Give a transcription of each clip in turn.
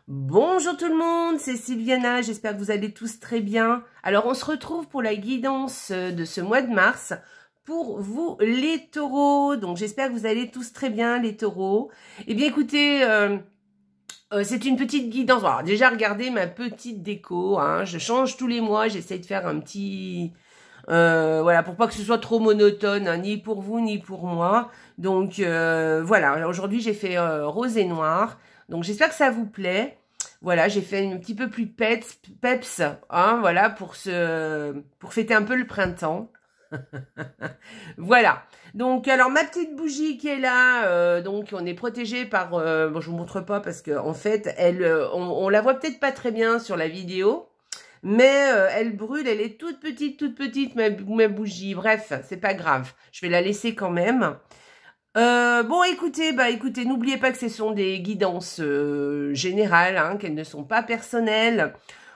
Bonjour tout le monde, c'est Sylviana, j'espère que vous allez tous très bien. Alors on se retrouve pour la guidance de ce mois de mars pour vous les taureaux. Donc j'espère que vous allez tous très bien les taureaux. Eh bien écoutez, c'est une petite guidance. Alors déjà regardez ma petite déco, hein. Je change tous les mois, j'essaie de faire un petit... voilà, pour pas que ce soit trop monotone, hein, ni pour vous ni pour moi. Donc voilà, aujourd'hui j'ai fait rose et noir. Donc j'espère que ça vous plaît. Voilà, j'ai fait un petit peu plus peps, hein, voilà, pour fêter un peu le printemps. Voilà. Donc, alors, ma petite bougie qui est là, donc, on est protégé par... bon, je vous montre pas parce que en fait, on la voit peut-être pas très bien sur la vidéo. Mais elle brûle, elle est toute petite, ma bougie. Bref, c'est pas grave. Je vais la laisser quand même. Bon, écoutez, n'oubliez pas que ce sont des guidances générales, hein, qu'elles ne sont pas personnelles.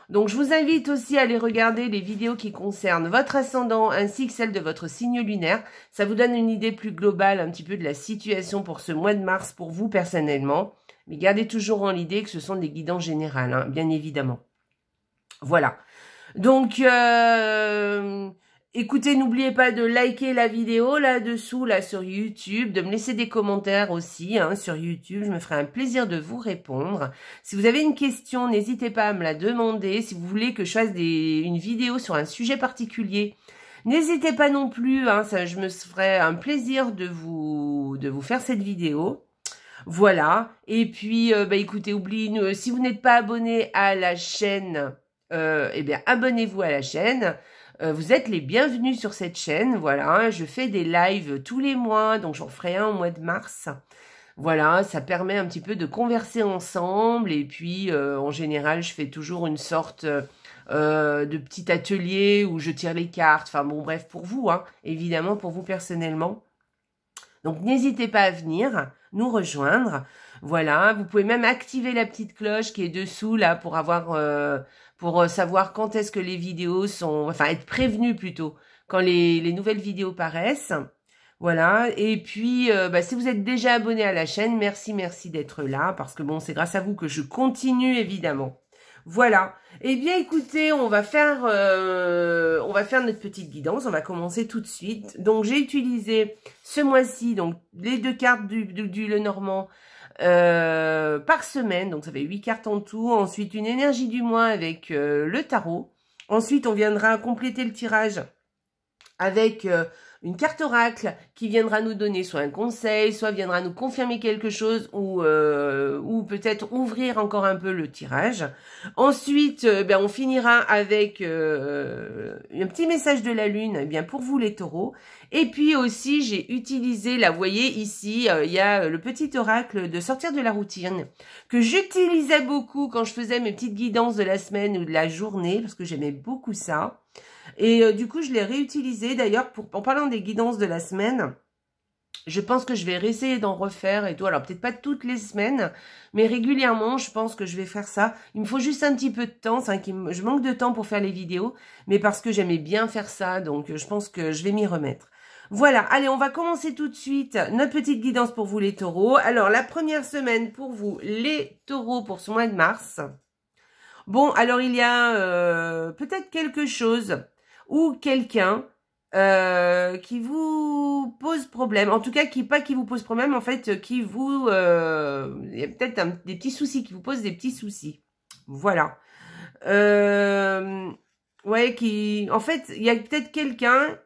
Donc, je vous invite aussi à aller regarder les vidéos qui concernent votre ascendant ainsi que celle de votre signe lunaire. Ça vous donne une idée plus globale un petit peu de la situation pour ce mois de mars pour vous personnellement. Mais gardez toujours en l'idée que ce sont des guidances générales, hein, bien évidemment. Voilà. Donc, écoutez, n'oubliez pas de liker la vidéo là-dessous, là sur YouTube, de me laisser des commentaires aussi hein, sur YouTube. Je me ferai un plaisir de vous répondre. Si vous avez une question, n'hésitez pas à me la demander. Si vous voulez que je fasse une vidéo sur un sujet particulier, n'hésitez pas non plus. Hein, ça, je me ferai un plaisir de vous faire cette vidéo. Voilà. Et puis, écoutez, si vous n'êtes pas abonné à la chaîne... eh bien, abonnez-vous à la chaîne. Vous êtes les bienvenus sur cette chaîne. Voilà, je fais des lives tous les mois, donc j'en ferai un au mois de mars. Voilà, ça permet un petit peu de converser ensemble. Et puis, en général, je fais toujours une sorte de petit atelier où je tire les cartes. Enfin bon, bref, pour vous, hein, évidemment, pour vous personnellement. Donc, n'hésitez pas à venir nous rejoindre. Voilà, vous pouvez même activer la petite cloche qui est dessous là pour avoir... pour savoir quand est-ce que les vidéos sont... Enfin, être prévenu plutôt, quand les nouvelles vidéos paraissent. Voilà, et puis, si vous êtes déjà abonné à la chaîne, merci d'être là, parce que bon, c'est grâce à vous que je continue, évidemment. Voilà, eh bien, écoutez, on va faire notre petite guidance, on va commencer tout de suite. Donc, j'ai utilisé ce mois-ci, donc, les 2 cartes du Lenormand, par semaine, donc ça fait 8 cartes en tout. Ensuite, une énergie du mois avec le tarot. Ensuite, on viendra compléter le tirage avec une carte oracle qui viendra nous donner soit un conseil, soit viendra nous confirmer quelque chose ou peut-être ouvrir encore un peu le tirage. Ensuite, on finira avec un petit message de la lune bien pour vous les taureaux. Et puis aussi, j'ai utilisé, là, vous voyez ici, il y a le petit oracle de sortir de la routine que j'utilisais beaucoup quand je faisais mes petites guidances de la semaine ou de la journée parce que j'aimais beaucoup ça. Et du coup, je l'ai réutilisé. D'ailleurs, en parlant des guidances de la semaine, je pense que je vais essayer d'en refaire et tout. Alors, peut-être pas toutes les semaines, mais régulièrement, je pense que je vais faire ça. Il me faut juste un petit peu de temps. Je manque de temps pour faire les vidéos, mais parce que j'aimais bien faire ça. Donc, je pense que je vais m'y remettre. Voilà, allez, on va commencer tout de suite notre petite guidance pour vous les taureaux. Alors, la première semaine pour vous les taureaux pour ce mois de mars. Bon, alors il y a peut-être quelque chose ou quelqu'un qui vous pose problème. En tout cas, pas qui vous pose problème, en fait, qui vous... il y a peut-être des petits soucis, qui vous pose des petits soucis. Voilà. Ouais, en fait, il y a peut-être quelqu'un...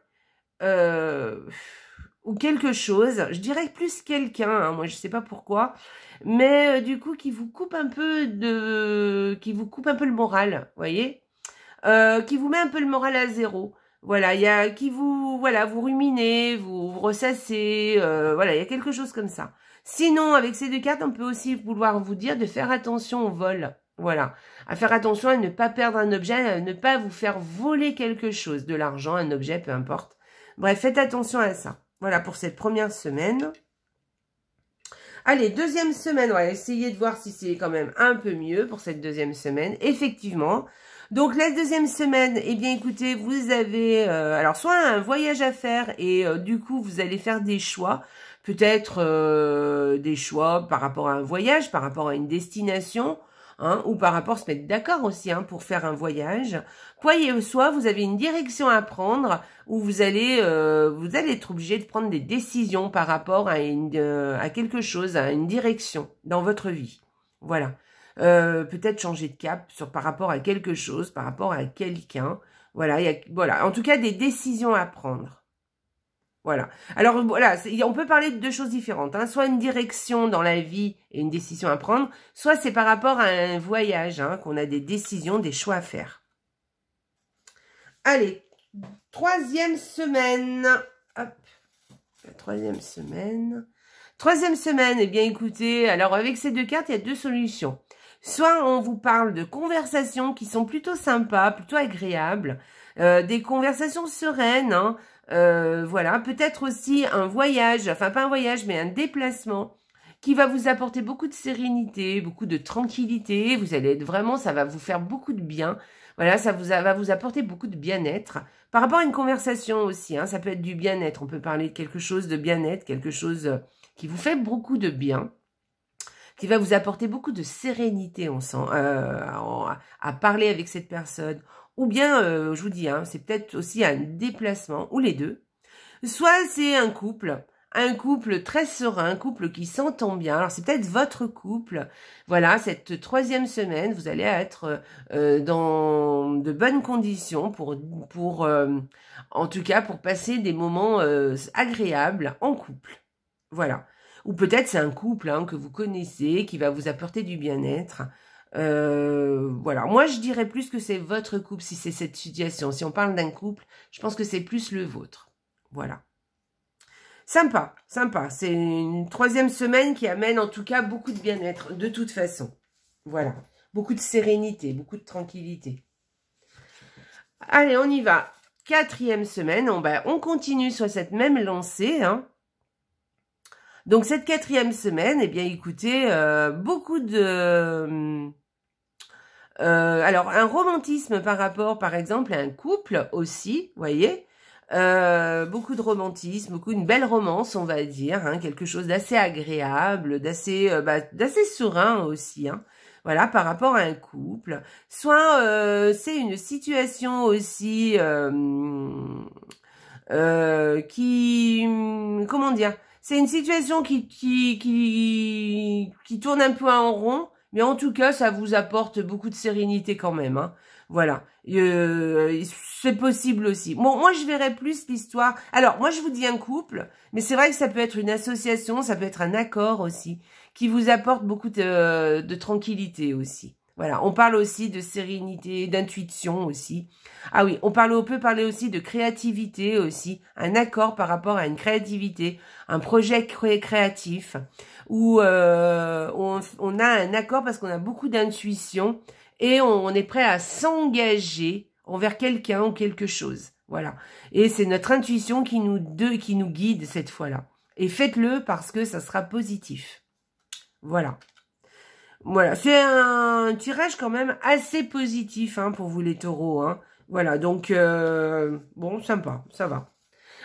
ou quelque chose, je dirais plus quelqu'un, hein, moi je sais pas pourquoi, mais du coup qui vous coupe un peu le moral, vous voyez, qui vous met un peu le moral à zéro. Voilà, il y a vous ruminez, vous ressassez, voilà, il y a quelque chose comme ça. Sinon, avec ces 2 cartes, on peut aussi vouloir vous dire de faire attention au vol. Voilà, à faire attention à ne pas perdre un objet, à ne pas vous faire voler quelque chose, de l'argent, un objet, peu importe. Bref, faites attention à ça. Voilà pour cette première semaine. Allez, deuxième semaine, on va essayer de voir si c'est quand même un peu mieux pour cette deuxième semaine. Effectivement. Donc, la deuxième semaine, eh bien, écoutez, vous avez alors soit un voyage à faire et du coup, vous allez faire des choix. Peut-être des choix par rapport à un voyage, par rapport à une destination. hein, ou par rapport à se mettre d'accord aussi, hein, pour faire un voyage. Soit vous avez une direction à prendre, où vous allez être obligé de prendre des décisions par rapport à quelque chose, à une direction dans votre vie. Voilà. Peut-être changer de cap par rapport à quelque chose, par rapport à quelqu'un. Voilà, voilà. En tout cas, des décisions à prendre. Voilà. Alors, voilà, on peut parler de deux choses différentes, hein. Soit une direction dans la vie et une décision à prendre, soit c'est par rapport à un voyage, hein, qu'on a des décisions, des choix à faire. Allez, troisième semaine. Hop, la troisième semaine. Troisième semaine, eh bien, écoutez, alors avec ces deux cartes, il y a deux solutions. Soit on vous parle de conversations qui sont plutôt sympas, plutôt agréables, des conversations sereines, hein, voilà, peut-être aussi un voyage, enfin pas un voyage, mais un déplacement qui va vous apporter beaucoup de sérénité, beaucoup de tranquillité. Vous allez être vraiment, ça va vous faire beaucoup de bien. Voilà, va vous apporter beaucoup de bien-être. Par rapport à une conversation aussi, hein, ça peut être du bien-être. On peut parler de quelque chose de bien-être, quelque chose qui vous fait beaucoup de bien, qui va vous apporter beaucoup de sérénité, on sent, à parler avec cette personne. Ou bien, je vous dis, hein, c'est peut-être aussi un déplacement, ou les deux. Soit c'est un couple très serein, un couple qui s'entend bien. Alors, c'est peut-être votre couple. Voilà, cette troisième semaine, vous allez être dans de bonnes conditions en tout cas, pour passer des moments agréables en couple. Voilà. Ou peut-être c'est un couple, hein, que vous connaissez, qui va vous apporter du bien-être. Voilà. Moi, je dirais plus que c'est votre couple si c'est cette situation. Si on parle d'un couple, je pense que c'est plus le vôtre. Voilà. Sympa, sympa. C'est une troisième semaine qui amène en tout cas beaucoup de bien-être, de toute façon. Voilà. Beaucoup de sérénité, beaucoup de tranquillité. Allez, on y va. Quatrième semaine, on continue sur cette même lancée, hein. Donc, cette quatrième semaine, eh bien, écoutez, beaucoup de... alors, un romantisme par rapport, par exemple, à un couple aussi, vous voyez. Beaucoup de romantisme, une belle romance, on va dire, hein, quelque chose d'assez agréable, d'assez serein aussi, hein. Voilà, par rapport à un couple. Soit c'est une situation aussi comment dire, c'est une situation qui tourne un peu en rond, mais en tout cas, ça vous apporte beaucoup de sérénité quand même, hein. Voilà, c'est possible aussi. Bon, moi, je verrais plus l'histoire. Alors, moi, je vous dis un couple, mais c'est vrai que ça peut être une association, ça peut être un accord aussi, qui vous apporte beaucoup de tranquillité aussi. Voilà, on parle aussi de sérénité, d'intuition aussi. Ah oui, on peut parler aussi de créativité aussi, un accord par rapport à une créativité, un projet créatif, où on a un accord parce qu'on a beaucoup d'intuition et on est prêt à s'engager envers quelqu'un ou quelque chose. Voilà, et c'est notre intuition qui nous guide cette fois-là. Et faites-le parce que ça sera positif. Voilà. Voilà, c'est un tirage quand même assez positif, hein, pour vous les taureaux, hein. Voilà, donc, bon, sympa, ça va.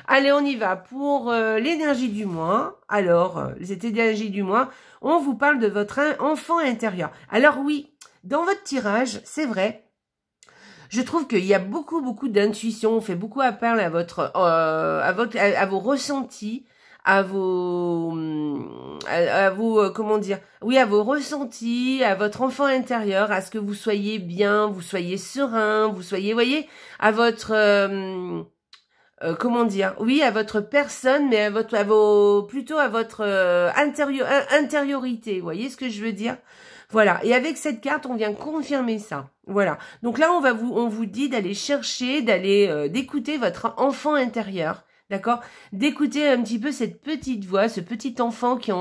Allez, on y va pour l'énergie du mois. Alors, cette énergie du mois, on vous parle de votre enfant intérieur. Alors oui, dans votre tirage, c'est vrai, je trouve qu'il y a beaucoup d'intuition. On fait beaucoup appel à à vos ressentis, à vos comment dire, oui, à vos ressentis, à votre enfant intérieur, à ce que vous soyez bien, vous soyez serein, vous soyez, voyez, à votre comment dire, oui, à votre personne, mais plutôt à votre intériorité, vous voyez ce que je veux dire? Voilà, et avec cette carte, on vient confirmer ça. Voilà, donc là, on vous dit d'aller chercher, d'écouter votre enfant intérieur. D'accord? D'écouter un petit peu cette petite voix, ce petit enfant qui est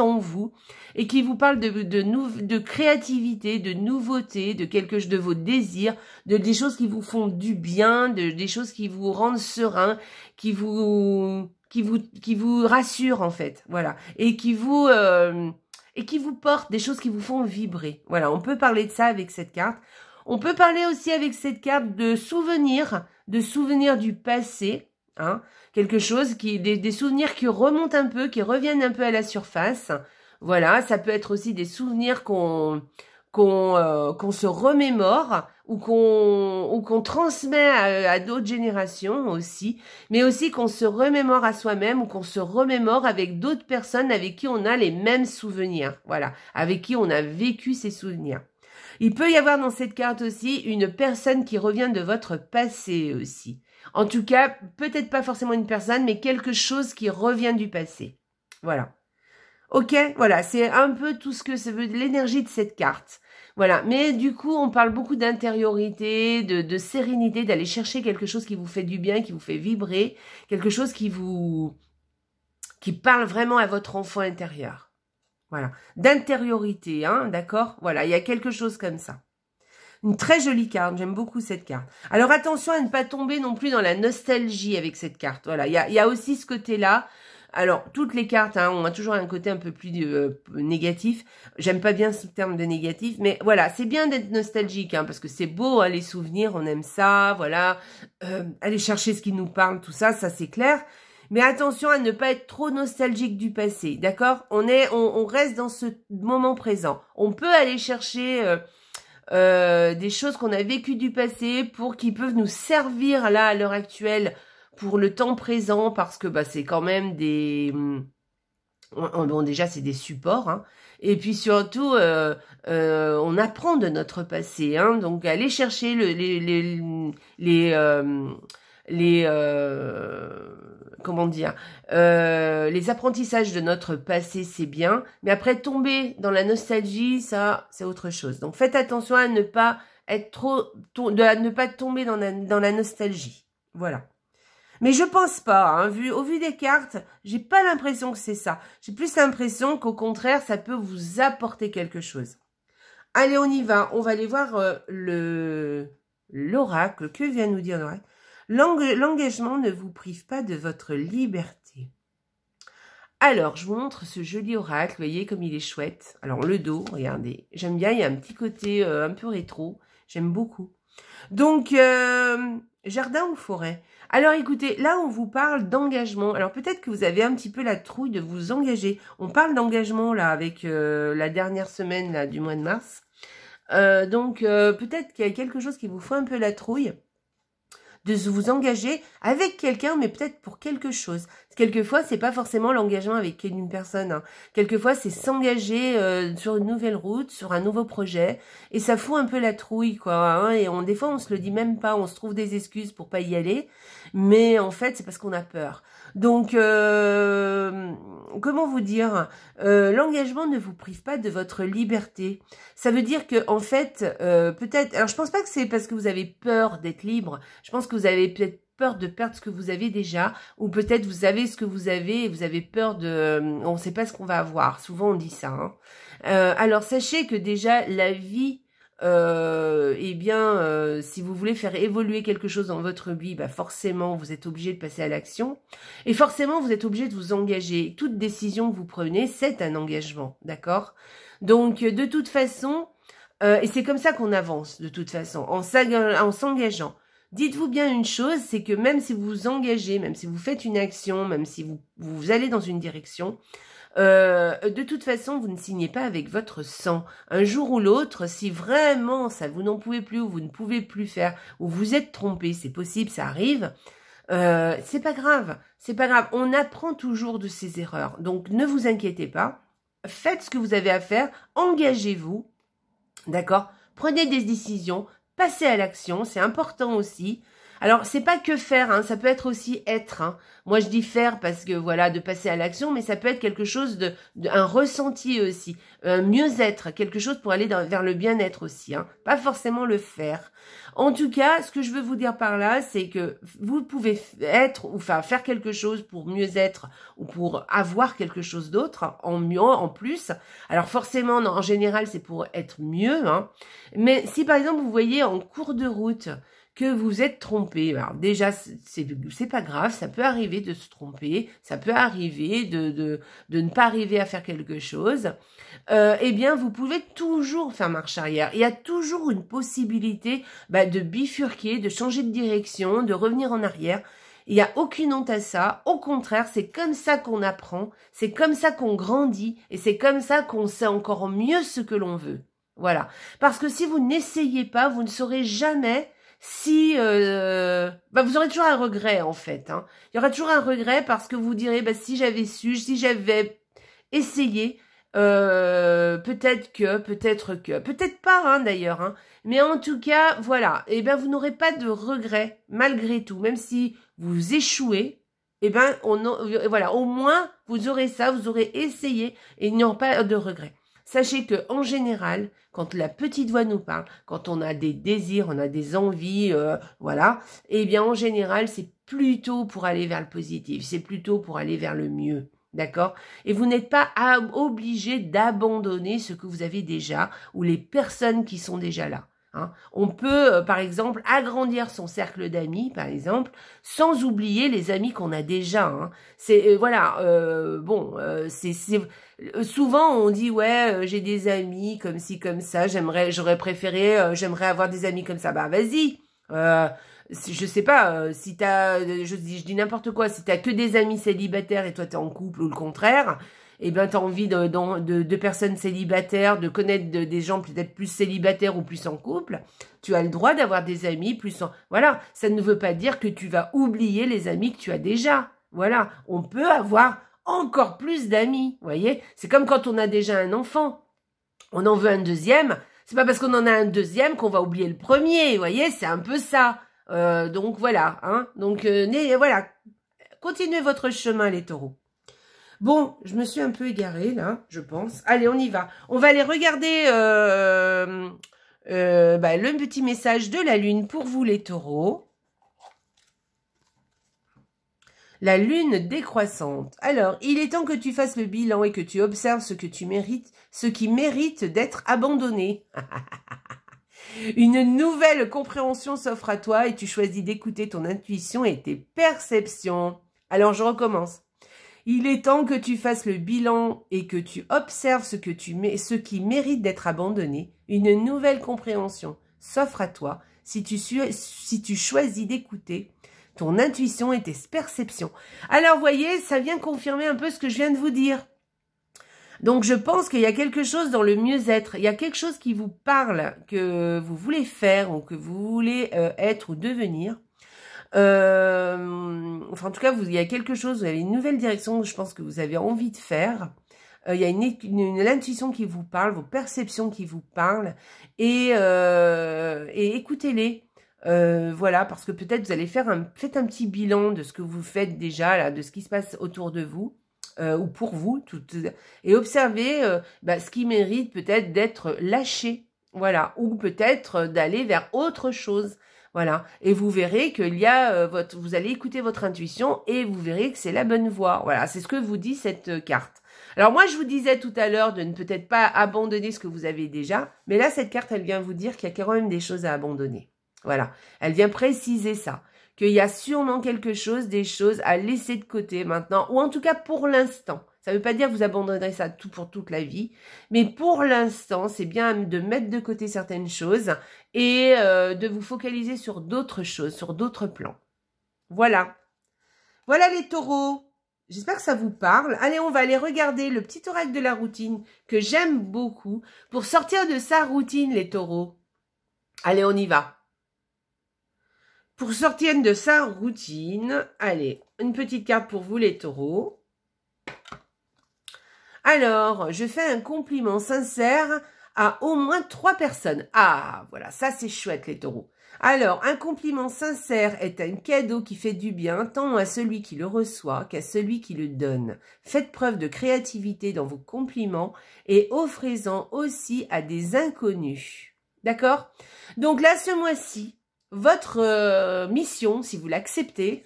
en vous et qui vous parle de créativité, de nouveauté, de vos désirs, des choses qui vous font du bien, des choses qui vous rendent serein, qui vous rassurent en fait. Voilà. Et qui vous portent, des choses qui vous font vibrer. Voilà, on peut parler de ça avec cette carte. On peut parler aussi avec cette carte de souvenirs du passé, hein, quelque chose des souvenirs qui remontent un peu, qui reviennent un peu à la surface. Voilà, ça peut être aussi des souvenirs qu'on se remémore ou qu'on transmet à d'autres générations aussi, mais aussi qu'on se remémore à soi-même ou qu'on se remémore avec d'autres personnes avec qui on a les mêmes souvenirs, voilà, avec qui on a vécu ces souvenirs. Il peut y avoir dans cette carte aussi une personne qui revient de votre passé aussi. En tout cas, peut-être pas forcément une personne, mais quelque chose qui revient du passé. Voilà. Ok, voilà, c'est un peu tout ce que ça veut, l'énergie de cette carte. Voilà, mais du coup, on parle beaucoup d'intériorité, de sérénité, d'aller chercher quelque chose qui vous fait du bien, qui vous fait vibrer, quelque chose qui parle vraiment à votre enfant intérieur. Voilà, d'intériorité, hein, d'accord? Voilà, il y a quelque chose comme ça. Une très jolie carte, j'aime beaucoup cette carte. Alors attention à ne pas tomber non plus dans la nostalgie avec cette carte. Voilà, il y a aussi ce côté-là. Alors, toutes les cartes hein, ont toujours un côté un peu plus négatif. J'aime pas bien ce terme de négatif, mais voilà, c'est bien d'être nostalgique, hein, parce que c'est beau, hein, les souvenirs, on aime ça, voilà. Aller chercher ce qui nous parle, tout ça, ça c'est clair. Mais attention à ne pas être trop nostalgique du passé, d'accord? On reste dans ce moment présent. On peut aller chercher des choses qu'on a vécues du passé qui peuvent nous servir là à l'heure actuelle pour le temps présent, parce que bah, c'est quand même des... Bon, déjà, c'est des supports, hein. Et puis surtout, on apprend de notre passé, hein. Donc, aller chercher comment dire, les apprentissages de notre passé, c'est bien, mais après tomber dans la nostalgie, ça, c'est autre chose. Donc, faites attention à ne pas être à ne pas tomber dans la nostalgie. Voilà. Mais je pense pas, hein, au vu des cartes, j'ai pas l'impression que c'est ça. J'ai plus l'impression qu'au contraire, ça peut vous apporter quelque chose. Allez, on y va. On va aller voir l'oracle. Que vient nous dire l'oracle? L'engagement ne vous prive pas de votre liberté. Alors, je vous montre ce joli oracle. Vous voyez comme il est chouette. Alors, le dos, regardez. J'aime bien, il y a un petit côté un peu rétro. J'aime beaucoup. Donc, jardin ou forêt? Alors, écoutez, là, on vous parle d'engagement. Alors, peut-être que vous avez un petit peu la trouille de vous engager. On parle d'engagement, là, avec la dernière semaine là, du mois de mars. Donc, peut-être qu'il y a quelque chose qui vous fait un peu la trouille de vous engager avec quelqu'un, mais peut-être pour quelque chose. Quelquefois, c'est pas forcément l'engagement avec une personne. Hein. Quelquefois, c'est s'engager sur une nouvelle route, sur un nouveau projet, et ça fout un peu la trouille, quoi. Hein, et des fois, on se le dit même pas, on se trouve des excuses pour pas y aller, mais en fait, c'est parce qu'on a peur. Donc, comment vous dire, l'engagement ne vous prive pas de votre liberté. Ça veut dire que, en fait, peut-être, alors je pense pas que c'est parce que vous avez peur d'être libre. Je pense que vous avez peut-être peur de perdre ce que vous avez déjà, ou peut-être vous avez ce que vous avez et vous avez peur on ne sait pas ce qu'on va avoir. Souvent on dit ça. Hein. Alors sachez que déjà la vie, eh bien, si vous voulez faire évoluer quelque chose dans votre vie, bah forcément vous êtes obligé de passer à l'action, et forcément vous êtes obligé de vous engager. Toute décision que vous prenez, c'est un engagement, d'accord? Donc de toute façon, et c'est comme ça qu'on avance, de toute façon, en s'engageant. Dites-vous bien une chose, c'est que même si vous vous engagez, même si vous faites une action, même si vous allez dans une direction, de toute façon, vous ne signez pas avec votre sang. Un jour ou l'autre, si vraiment ça vous n'en pouvez plus, ou vous ne pouvez plus faire, ou vous êtes trompé, c'est possible, ça arrive, c'est pas grave, c'est pas grave. On apprend toujours de ses erreurs. Donc, ne vous inquiétez pas. Faites ce que vous avez à faire, engagez-vous, d'accord? Prenez des décisions, passez à l'action, c'est important aussi. Alors, c'est pas que faire, hein, ça peut être aussi être. Hein. Moi, je dis faire parce que, voilà, de passer à l'action, mais ça peut être quelque chose un ressenti aussi. Mieux-être, quelque chose pour aller vers le bien-être aussi. Hein. Pas forcément le faire. En tout cas, ce que je veux vous dire par là, c'est que vous pouvez être, ou enfin, faire quelque chose pour mieux être, ou pour avoir quelque chose d'autre, en plus. Alors, forcément, en général, c'est pour être mieux. Hein. Mais si, par exemple, vous voyez en cours de route, que vous êtes trompé. Alors déjà, c'est pas grave, ça peut arriver de se tromper, ça peut arriver de ne pas arriver à faire quelque chose. Eh bien, vous pouvez toujours faire marche arrière. Il y a toujours une possibilité de bifurquer, de changer de direction, de revenir en arrière. Il n'y a aucune honte à ça. Au contraire, c'est comme ça qu'on apprend, c'est comme ça qu'on grandit et c'est comme ça qu'on sait encore mieux ce que l'on veut. Voilà. Parce que si vous n'essayez pas, vous ne saurez jamais si... vous aurez toujours un regret en fait. Hein. Il y aura toujours un regret parce que vous direz, si j'avais su, si j'avais essayé, peut-être pas hein, d'ailleurs. Hein. Mais en tout cas, voilà. Eh bien, vous n'aurez pas de regret malgré tout, même si vous échouez. Eh bien, voilà, au moins, vous aurez ça, vous aurez essayé et il n'y aura pas de regret. Sachez que en général, quand la petite voix nous parle, quand on a des désirs, on a des envies, voilà, eh bien, en général, c'est plutôt pour aller vers le positif, c'est plutôt pour aller vers le mieux. D'accord? Et vous n'êtes pas obligé d'abandonner ce que vous avez déjà ou les personnes qui sont déjà là. Hein. On peut, par exemple, agrandir son cercle d'amis, par exemple, sans oublier les amis qu'on a déjà. Hein. C'est voilà, souvent on dit ouais, j'ai des amis comme ci comme ça. J'aurais préféré, j'aimerais avoir des amis comme ça. Bah vas-y. Je sais pas, si je dis n'importe quoi, si t'as que des amis célibataires et toi t'es en couple ou le contraire, eh ben t'as envie de personnes célibataires, de connaître des gens peut-être plus célibataires ou plus en couple, tu as le droit d'avoir des amis plus en... Voilà, ça ne veut pas dire que tu vas oublier les amis que tu as déjà. Voilà, on peut avoir encore plus d'amis, vous voyez. C'est comme quand on a déjà un enfant, on en veut un deuxième, c'est pas parce qu'on en a un deuxième qu'on va oublier le premier, vous voyez, c'est un peu ça. Donc voilà, hein. Donc voilà, continuez votre chemin les taureaux. Bon, je me suis un peu égarée là, je pense. Allez, on y va. On va aller regarder le petit message de la lune pour vous les taureaux. La lune décroissante. Alors, il est temps que tu fasses le bilan et que tu observes ce que tu mérites, ce qui mérite d'être abandonné. Une nouvelle compréhension s'offre à toi et tu choisis d'écouter ton intuition et tes perceptions. Alors, je recommence. Il est temps que tu fasses le bilan et que tu observes ce qui mérite d'être abandonné. Une nouvelle compréhension s'offre à toi si tu choisis d'écouter ton intuition et tes perceptions. Alors, voyez, ça vient confirmer un peu ce que je viens de vous dire. Donc, je pense qu'il y a quelque chose dans le mieux-être. Il y a quelque chose qui vous parle, que vous voulez faire ou que vous voulez être ou devenir. En tout cas, il y a quelque chose, vous avez une nouvelle direction que je pense que vous avez envie de faire. Il y a l'intuition qui vous parle, vos perceptions qui vous parlent. Et écoutez-les. Voilà, parce que peut-être vous allez faites un petit bilan de ce que vous faites déjà, là, de ce qui se passe autour de vous. Ou pour vous, et observez ce qui mérite peut-être d'être lâché, voilà, ou peut-être d'aller vers autre chose, voilà, et vous verrez qu'il y a vous allez écouter votre intuition et vous verrez que c'est la bonne voie, voilà, c'est ce que vous dit cette carte. Alors moi je vous disais tout à l'heure de ne peut-être pas abandonner ce que vous avez déjà, mais là cette carte elle vient vous dire qu'il y a quand même des choses à abandonner, voilà, elle vient préciser ça. Qu'il y a sûrement quelque chose, des choses à laisser de côté maintenant, ou en tout cas pour l'instant. Ça ne veut pas dire que vous abandonnerez ça tout pour toute la vie, mais pour l'instant, c'est bien de mettre de côté certaines choses et de vous focaliser sur d'autres choses, sur d'autres plans. Voilà. Voilà les taureaux. J'espère que ça vous parle. Allez, on va aller regarder le petit oracle de la routine que j'aime beaucoup pour sortir de sa routine, les taureaux. Allez, on y va. Pour sortir de sa routine, allez, une petite carte pour vous les taureaux. Alors, je fais un compliment sincère à au moins 3 personnes. Ah, voilà, ça c'est chouette les taureaux. Alors, un compliment sincère est un cadeau qui fait du bien tant à celui qui le reçoit qu'à celui qui le donne. Faites preuve de créativité dans vos compliments et offrez-en aussi à des inconnus. D'accord? Donc là, ce mois-ci, votre mission, si vous l'acceptez,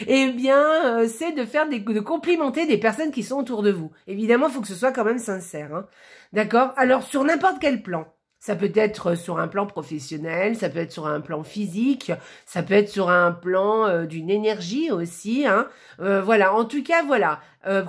eh bien, c'est de complimenter des personnes qui sont autour de vous. Évidemment, il faut que ce soit quand même sincère. Hein. D'accord? Alors, sur n'importe quel plan. Ça peut être sur un plan professionnel, ça peut être sur un plan physique, ça peut être sur un plan d'une énergie aussi. Hein. Voilà, en tout cas, voilà.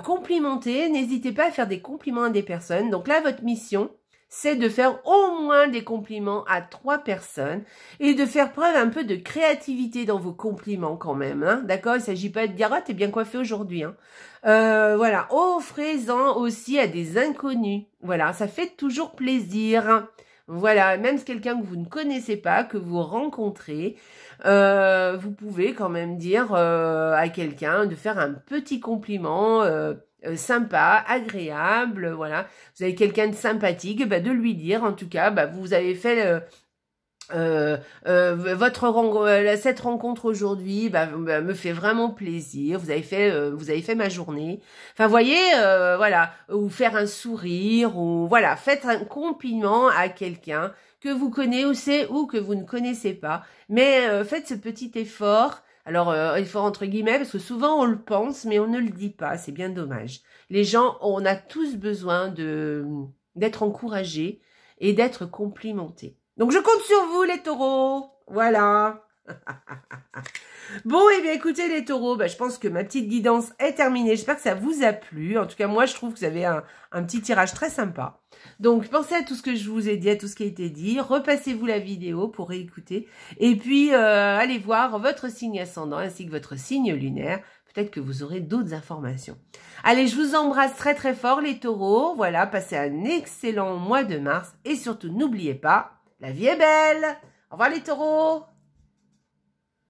Complimentez, n'hésitez pas à faire des compliments à des personnes. Donc là, votre mission, c'est de faire au moins des compliments à 3 personnes et de faire preuve un peu de créativité dans vos compliments quand même, hein, d'accord? Il ne s'agit pas de dire « Ah, t'es bien coiffé aujourd'hui, hein ». Voilà, offrez-en aussi à des inconnus. Voilà, ça fait toujours plaisir. Voilà, même si quelqu'un que vous ne connaissez pas, que vous rencontrez, vous pouvez quand même dire à quelqu'un de faire un petit compliment sympa, agréable, voilà. Vous avez quelqu'un de sympathique, bah, de lui dire, en tout cas, bah, vous avez fait cette rencontre aujourd'hui me fait vraiment plaisir. Vous avez fait ma journée. Enfin, voyez, voilà, ou faire un sourire, ou voilà, faites un compliment à quelqu'un que vous connaissez ou que vous ne connaissez pas. Mais faites ce petit effort. Alors, effort entre guillemets, parce que souvent on le pense, mais on ne le dit pas. C'est bien dommage. Les gens, on a tous besoin d'être encouragés et d'être complimentés. Donc, je compte sur vous, les taureaux. Voilà. Bon, eh bien, écoutez, les taureaux, je pense que ma petite guidance est terminée. J'espère que ça vous a plu. En tout cas, moi, je trouve que vous avez un petit tirage très sympa. Donc, pensez à tout ce que je vous ai dit, à tout ce qui a été dit. Repassez-vous la vidéo pour réécouter. Et puis, allez voir votre signe ascendant ainsi que votre signe lunaire. Peut-être que vous aurez d'autres informations. Allez, je vous embrasse très très fort, les taureaux. Voilà, passez un excellent mois de mars. Et surtout, n'oubliez pas, la vie est belle. Au revoir, les taureaux.